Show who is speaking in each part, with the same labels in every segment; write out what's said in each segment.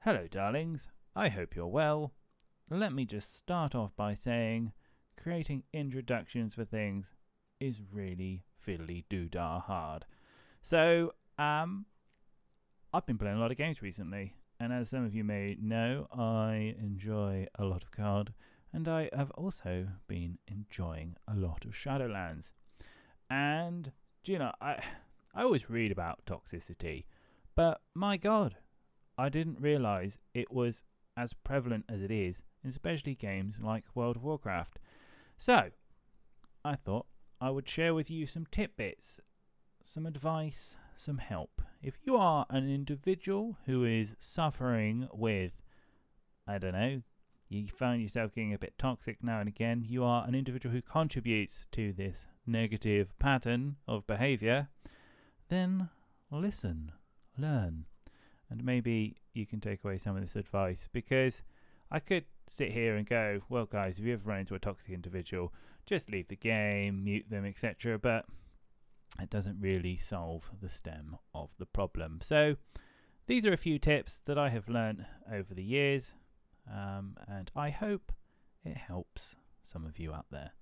Speaker 1: Hello, darlings. I hope you're well. Let me just start off by saying creating introductions for things is really fiddly doo-dah hard. So, I've been playing a lot of games recently, and as some of you may know, I enjoy a lot of COD, and I have also been enjoying a lot of Shadowlands. And, I always read about toxicity, but my God, I didn't realise it was as prevalent as it is, especially games like World of Warcraft. So, I thought I would share with you some tidbits, some advice, some help. If you are an individual who is suffering with, you find yourself getting a bit toxic now and again, you are an individual who contributes to this negative pattern of behaviour, then listen, learn, and maybe you can take away some of this advice, because I could sit here and go, well guys, if you ever run into a toxic individual, just leave the game, mute them, etc., but it doesn't really solve the stem of the problem. So these are a few tips that I have learned over the years, and I hope it helps some of you out there.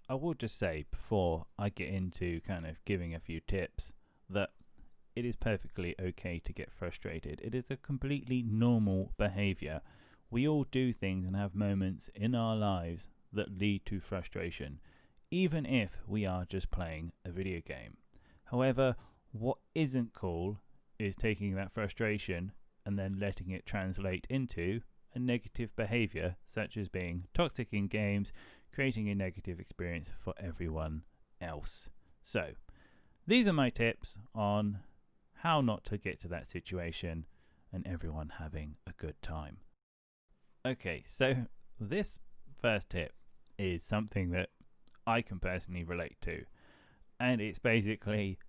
Speaker 1: I will just say before I get into kind of giving a few tips that it is perfectly okay to get frustrated. It is a completely normal behaviour. We all do things and have moments in our lives that lead to frustration, even if we are just playing a video game. However, what isn't cool is taking that frustration and then letting it translate into a negative behaviour, such as being toxic in games, creating a negative experience for everyone else. So, these are my tips on how not to get to that situation and everyone having a good time. Okay, so this first tip is something that I can personally relate to, and it's basically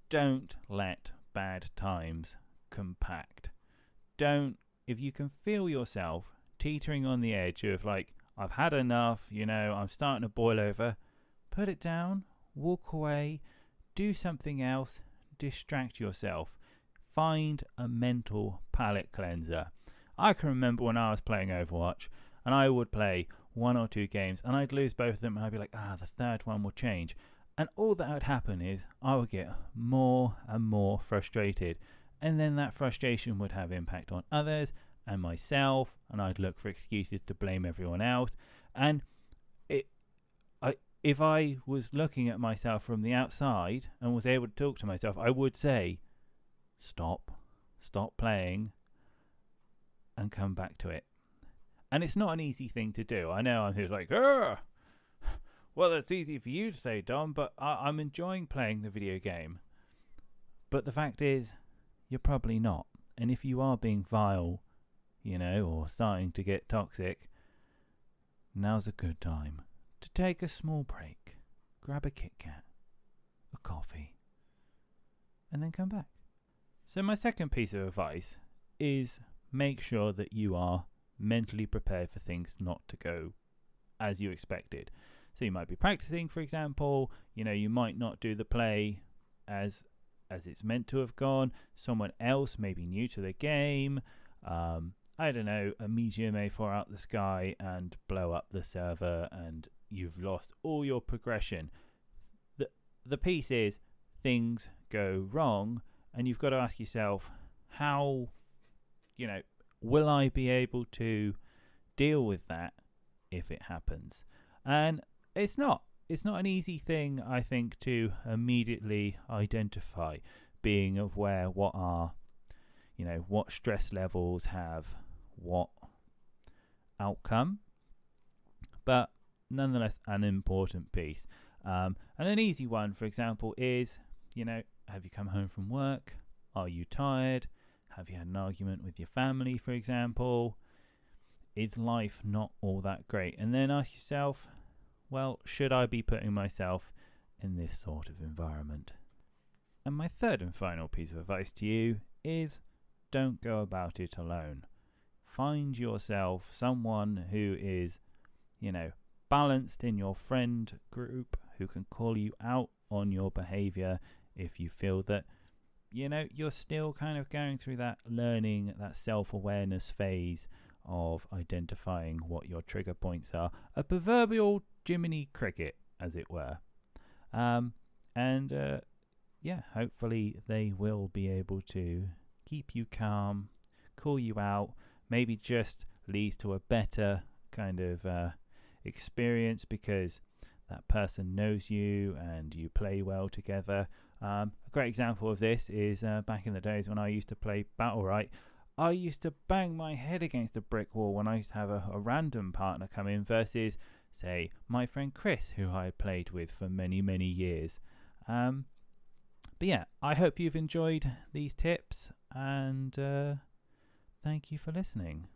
Speaker 1: don't let bad times compact. If you can feel yourself teetering on the edge of like, I've had enough, I'm starting to boil over, put it down, walk away, do something else, distract yourself, find a mental palate cleanser. I can remember when I was playing Overwatch and I would play one or two games and I'd lose both of them and I'd be like, the third one will change, and all that would happen is I would get more and more frustrated, and then that frustration would have impact on others and myself, and I'd look for excuses to blame everyone else. And if I was looking at myself from the outside and was able to talk to myself, I would say, stop playing and come back to it. And it's not an easy thing to do. I know I'm just like, well, that's easy for you to say, Dom, but I'm enjoying playing the video game. But the fact is, you're probably not. And if you are being vile, or starting to get toxic, now's a good time to take a small break, grab a Kit Kat, a coffee, and then come back. So my second piece of advice is make sure that you are mentally prepared for things not to go as you expected. So you might be practicing, for example, you might not do the play as it's meant to have gone. Someone else may be new to the game. A meteor may fall out the sky and blow up the server and you've lost all your progression. The piece is things go wrong and you've got to ask yourself, how, will I be able to deal with that if it happens? And it's not an easy thing, I think, to immediately identify, being aware what stress levels have what outcome, but nonetheless an important piece. And an easy one, for example, is, have you come home from work? Are you tired? Have you had an argument with your family, for example? Is life not all that great? And then ask yourself, well, should I be putting myself in this sort of environment? And my third and final piece of advice to you is don't go about it alone. Find yourself someone who is, balanced in your friend group, who can call you out on your behaviour if you feel that you're still kind of going through that learning, that self-awareness phase of identifying what your trigger points are, a proverbial Jiminy Cricket, as it were. Hopefully they will be able to keep you calm, call you out, maybe just leads to a better kind of experience because that person knows you and you play well together. A great example of this is back in the days when I used to play Battle Right. I used to bang my head against a brick wall when I used to have a random partner come in versus, say, my friend Chris, who I played with for many, many years. But yeah, I hope you've enjoyed these tips, and thank you for listening.